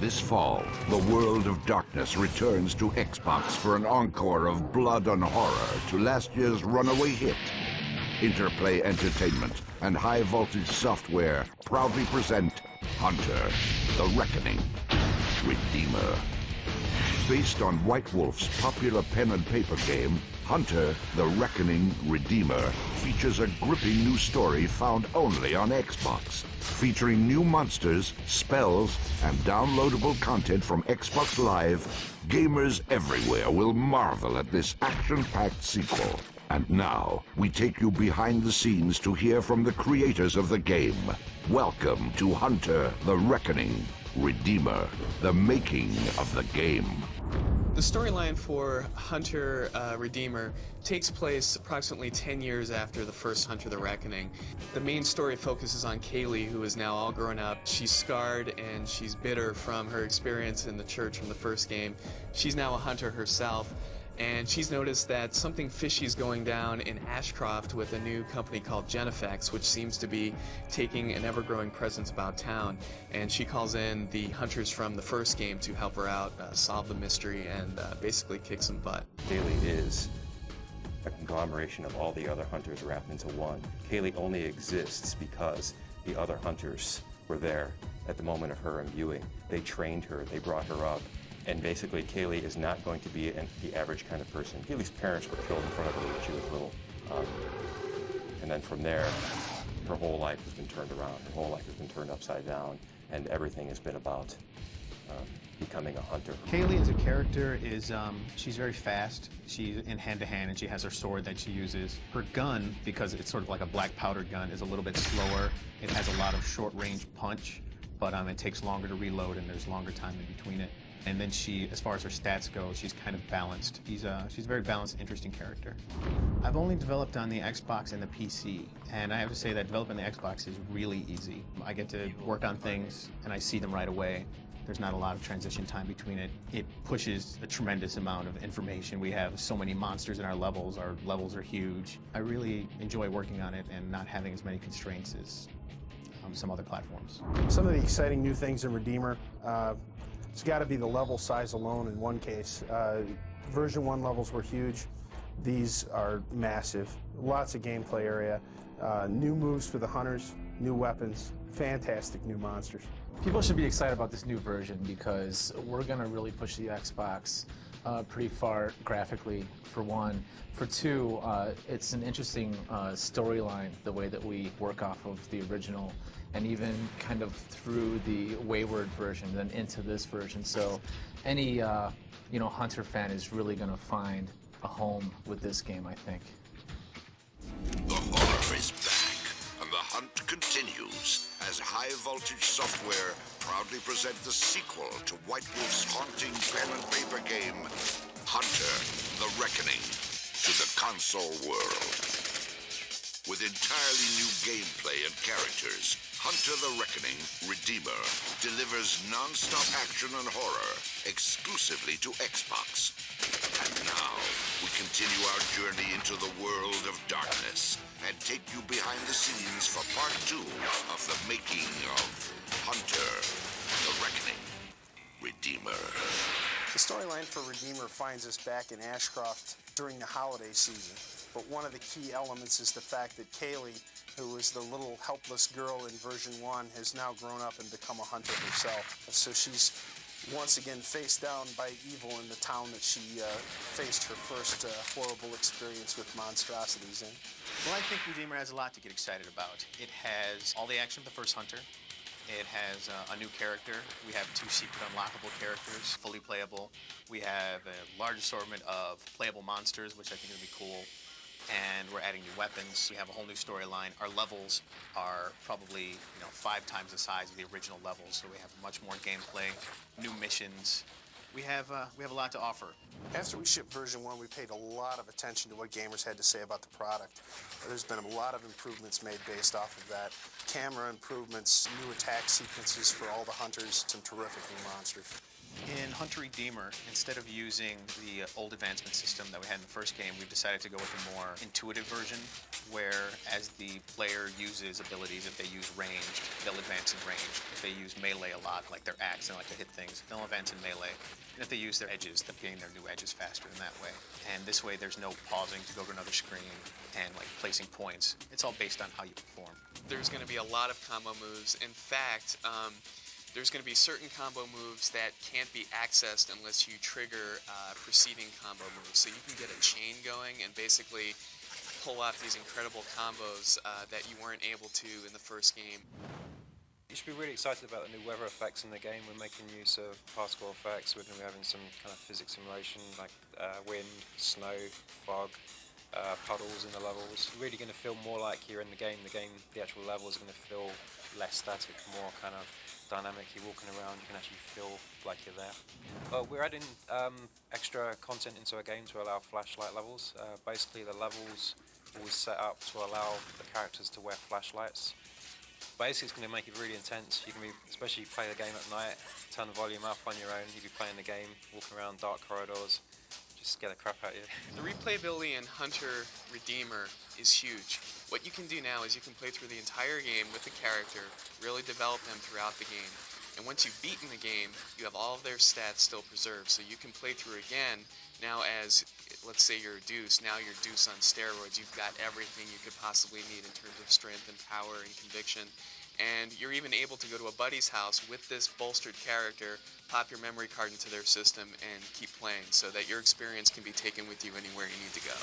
This fall, the world of darkness returns to Xbox for an encore of blood and horror to last year's runaway hit. Interplay Entertainment and High Voltage Software proudly present Hunter, the Reckoning, Redeemer. Based on White Wolf's popular pen and paper game, Hunter, the Reckoning, Redeemer features a gripping new story found only on Xbox. Featuring new monsters, spells, and downloadable content from Xbox Live, gamers everywhere will marvel at this action-packed sequel. And now, we take you behind the scenes to hear from the creators of the game. Welcome to Hunter, the Reckoning, Redeemer, the making of the game. The storyline for Hunter Redeemer takes place approximately 10 years after the first Hunter the Reckoning. The main story focuses on Kaylie, who is now all grown up. She's scarred and she's bitter from her experience in the church from the first game. She's now a hunter herself, and she's noticed that something fishy is going down in Ashcroft with a new company called GameFAQs, which seems to be taking an ever-growing presence about town. And she calls in the hunters from the first game to help her out, solve the mystery, and basically kick some butt. Kaylie is a conglomeration of all the other hunters wrapped into one. Kaylie only exists because the other hunters were there at the moment of her imbuing. They trained her, they brought her up. And basically, Kaylie is not going to be the average kind of person. Kaylie's parents were killed in front of her when she was little. And then from there, her whole life has been turned around. Her whole life has been turned upside down. And everything has been about becoming a hunter. Kaylie as a character is, she's very fast. She's in hand-to-hand, and she has her sword that she uses. Her gun, because it's sort of like a black powder gun, is a little bit slower. It has a lot of short-range punch, but it takes longer to reload, and there's longer time in between it. And then she, as far as her stats go, she's kind of balanced. She's a very balanced, interesting character. I've only developed on the Xbox and the PC, and I have to say that developing the Xbox is really easy. I get to work on things, and I see them right away. There's not a lot of transition time between it. It pushes a tremendous amount of information. We have so many monsters in our levels. Our levels are huge. I really enjoy working on it and not having as many constraints as some other platforms. Some of the exciting new things in Redeemer, it's got to be the level size alone in one case. Version 1 levels were huge. These are massive. Lots of gameplay area. New moves for the hunters, new weapons, fantastic new monsters. People should be excited about this new version because we're going to really push the Xbox pretty far graphically, for one. For two, it's an interesting storyline, the way that we work off of the original, and even kind of through the Wayward version, then into this version. So any Hunter fan is really going to find a home with this game, I think. The horror is back, and the hunt continues as High Voltage Software proudly present the sequel to White Wolf's haunting pen and paper game, Hunter, the Reckoning, to the console world. With entirely new gameplay and characters, Hunter the Reckoning, Redeemer, delivers non-stop action and horror exclusively to Xbox. And now, we continue our journey into the world of darkness and take you behind the scenes for part 2 of the making of Hunter the Reckoning, Redeemer. The storyline for Redeemer finds us back in Ashcroft during the holiday season. But one of the key elements is the fact that Kaylie, who was the little helpless girl in version 1, has now grown up and become a hunter herself. So she's once again faced down by evil in the town that she faced her first horrible experience with monstrosities in. Well, I think Redeemer has a lot to get excited about. It has all the action of the first Hunter. It has a new character. We have 2 secret unlockable characters, fully playable. We have a large assortment of playable monsters, which I think is going to be cool. And we're adding new weapons. We have a whole new storyline. Our levels are probably 5 times the size of the original levels, so we have much more gameplay, new missions. We have a lot to offer. After we shipped version 1, we paid a lot of attention to what gamers had to say about the product. There's been a lot of improvements made based off of that. Camera improvements, new attack sequences for all the hunters, some terrific new monsters. In Hunter Redeemer, instead of using the old advancement system that we had in the first game, we've decided to go with a more intuitive version, where as the player uses abilities, if they use ranged, they'll advance in range. If they use melee a lot, like their axe, and like to hit things, they'll advance in melee. And if they use their edges, they'll gain their new edges faster in that way. And this way, there's no pausing to go to another screen and like placing points. It's all based on how you perform. There's going to be a lot of combo moves. In fact, there's going to be certain combo moves that can't be accessed unless you trigger preceding combo moves. So you can get a chain going and basically pull off these incredible combos that you weren't able to in the first game. You should be really excited about the new weather effects in the game. We're making use of particle effects. We're going to be having some kind of physics simulation like wind, snow, fog, puddles in the levels. You're really going to feel more like you're in the game. The actual level is going to feel less static, more kind of dynamic. You're walking around, you can actually feel like you're there. We're adding extra content into our game to allow flashlight levels. Basically, the levels will set up to allow the characters to wear flashlights. Basically, it's going to make it really intense. You can especially play the game at night, turn the volume up on your own. You'll be playing the game, walking around dark corridors, just get the crap out of you. The replayability in Hunter Redeemer is huge. What you can do now is you can play through the entire game with the character, really develop them throughout the game. And once you've beaten the game, you have all of their stats still preserved. So you can play through again now as, let's say you're Deuce, now you're Deuce on steroids. You've got everything you could possibly need in terms of strength and power and conviction. And you're even able to go to a buddy's house with this bolstered character, pop your memory card into their system, and keep playing so that your experience can be taken with you anywhere you need to go.